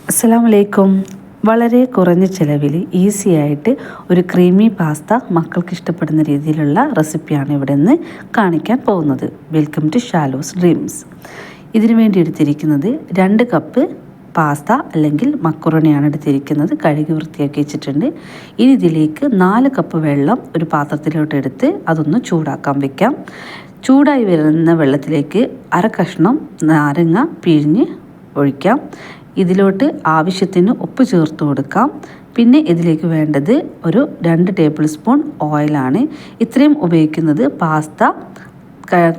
അസ്സലാമു അലൈക്കും. വളരെ കുറഞ്ഞ ചിലവിൽ ഈസി ആയിട്ട് ഒരു ക്രീമി പാസ്ത മക്കൾക്ക് ഇഷ്ടപ്പെടുന്ന രീതിയിലുള്ള റെസിപ്പിയാണ് ഇവിടെ നിന്ന് കാണിക്കാൻ പോകുന്നത്. Welcome to Shalo's dreams. ഇതിനു വേണ്ടി എടുത്തിരിക്കുന്നത് 2 കപ്പ് പാസ്ത അല്ലെങ്കിൽ മക്കറോണിയാണ് എടുത്തിരിക്കുന്നത്. കഴുകി വൃത്തിയാക്കി വെച്ചിട്ടുണ്ട്. ഇനി ഇതിലേക്ക് 4 കപ്പ് വെള്ളം ഒരു പാത്രത്തിലോട്ട് എടുത്ത് അതൊന്ന് ചൂടാക്കാൻ വെക്കാം. ചൂടായി വരുന്ന വെള്ളത്തിലേക്ക് 1/2 കഷ്ണം നാരങ്ങ പിഴിഞ്ഞ് ഒഴിക്കാം. ഇതിലോട്ട് ആവശ്യത്തിന് ഉപ്പ് ചേർത്ത് കൊടുക്കാം. പിന്നെ ഇതിലേക്ക് വേണ്ടത് ഒരു 2 ടേബിൾ സ്പൂൺ ഓയിലാണ്. ഇത്രയും ഉപയോഗിക്കുന്നത് പാസ്ത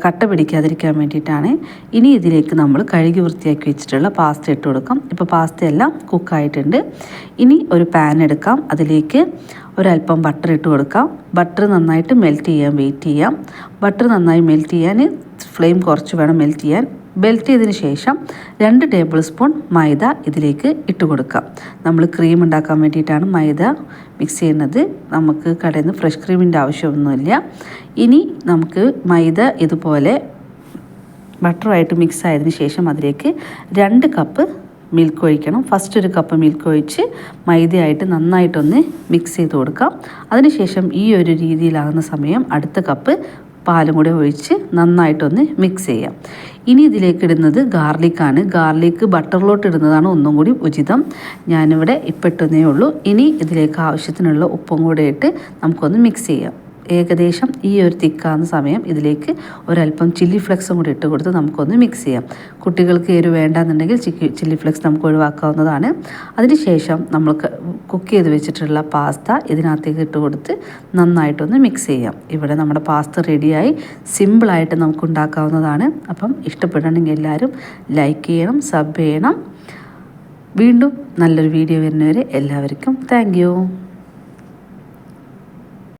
കട്ട പിടിക്കാതിരിക്കാൻ വേണ്ടിയിട്ടാണ്. ഇനി ഇതിലേക്ക് നമ്മൾ കഴുകി വൃത്തിയാക്കി വെച്ചിട്ടുള്ള പാസ്ത ഇട്ട് കൊടുക്കാം. ഇപ്പോൾ പാസ്ത എല്ലാം കുക്കായിട്ടുണ്ട്. ഇനി ഒരു പാൻ എടുക്കാം. അതിലേക്ക് ഒരല്പം ബട്ടർ ഇട്ട് കൊടുക്കാം. ബട്ടർ നന്നായിട്ട് മെൽറ്റ് ചെയ്യാൻ വെയിറ്റ് ചെയ്യാം. ബട്ടർ നന്നായി മെൽറ്റ് ചെയ്യാൻ ഫ്ലെയിം കുറച്ച് വേണം മെൽറ്റ് ചെയ്യാൻ. മെൽറ്റ് ചെയ്തതിന് ശേഷം 2 ടേബിൾ സ്പൂൺ മൈദ ഇതിലേക്ക് ഇട്ട് കൊടുക്കാം. നമ്മൾ ക്രീം ഉണ്ടാക്കാൻ വേണ്ടിയിട്ടാണ് മൈദ മിക്സ് ചെയ്യുന്നത്. നമുക്ക് കടയിൽ നിന്ന് ഫ്രഷ് ക്രീമിൻ്റെ ആവശ്യമൊന്നുമില്ല. ഇനി നമുക്ക് മൈദ ഇതുപോലെ ബട്ടറുമായിട്ട് മിക്സ് ആയതിനു ശേഷം അതിലേക്ക് 2 കപ്പ് മിൽക്ക് ഒഴിക്കണം. ഫസ്റ്റ് 1 കപ്പ് മിൽക്ക് ഒഴിച്ച് മൈദയായിട്ട് നന്നായിട്ടൊന്ന് മിക്സ് ചെയ്ത് കൊടുക്കാം. അതിനുശേഷം ഈ ഒരു രീതിയിലാകുന്ന സമയം അടുത്ത കപ്പ് പാലും കൂടെ ഒഴിച്ച് നന്നായിട്ടൊന്ന് മിക്സ് ചെയ്യാം. ഇനി ഇതിലേക്ക് ഇടുന്നത് ഗാർലിക്കാണ്. ഗാർലിക്ക് ബട്ടറിലോട്ട് ഇടുന്നതാണ് ഒന്നും കൂടി ഉചിതം. ഞാനിവിടെ ഇട്ടതേ ഉള്ളൂ. ഇനി ഇതിലേക്ക് ആവശ്യത്തിനുള്ള ഉപ്പും കൂടെ ഇട്ട് നമുക്കൊന്ന് മിക്സ് ചെയ്യാം. ഏകദേശം ഈ ഒരു തിക്കാവുന്ന സമയം ഇതിലേക്ക് ഒരല്പം ചില്ലി ഫ്ലെക്സും കൂടി ഇട്ട് കൊടുത്ത് നമുക്കൊന്ന് മിക്സ് ചെയ്യാം. കുട്ടികൾക്ക് എരിവ് വേണ്ടാന്നുണ്ടെങ്കിൽ ചില്ലി ഫ്ലെക്സ് നമുക്ക് ഒഴിവാക്കാവുന്നതാണ്. അതിനുശേഷം നമ്മൾ കുക്ക് ചെയ്ത് വെച്ചിട്ടുള്ള പാസ്ത ഇതിനകത്തേക്ക് ഇട്ട് കൊടുത്ത് നന്നായിട്ടൊന്ന് മിക്സ് ചെയ്യാം. ഇവിടെ നമ്മുടെ പാസ്ത റെഡിയായി. സിമ്പിളായിട്ട് നമുക്ക് ഉണ്ടാക്കാവുന്നതാണ്. അപ്പം ഇഷ്ടപ്പെടണമെങ്കിൽ എല്ലാവരും ലൈക്ക് ചെയ്യണം, സബ് ചെയ്യണം. വീണ്ടും നല്ലൊരു വീഡിയോ വരുന്നവരെ എല്ലാവർക്കും താങ്ക് യു.